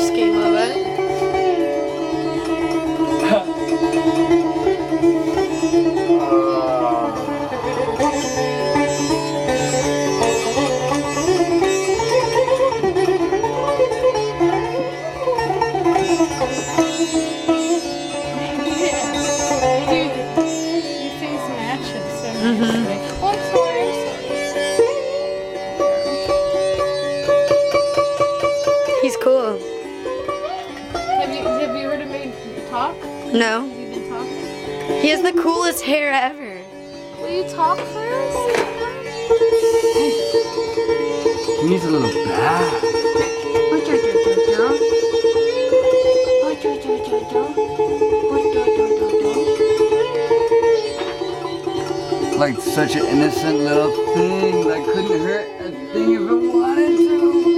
scheme of it. He's cool. Have you heard him talk? No. Have you been talking? He has the coolest hair ever. Will you talk first? He needs a little bath. Like such an innocent little thing that couldn't hurt a thing if it wanted to.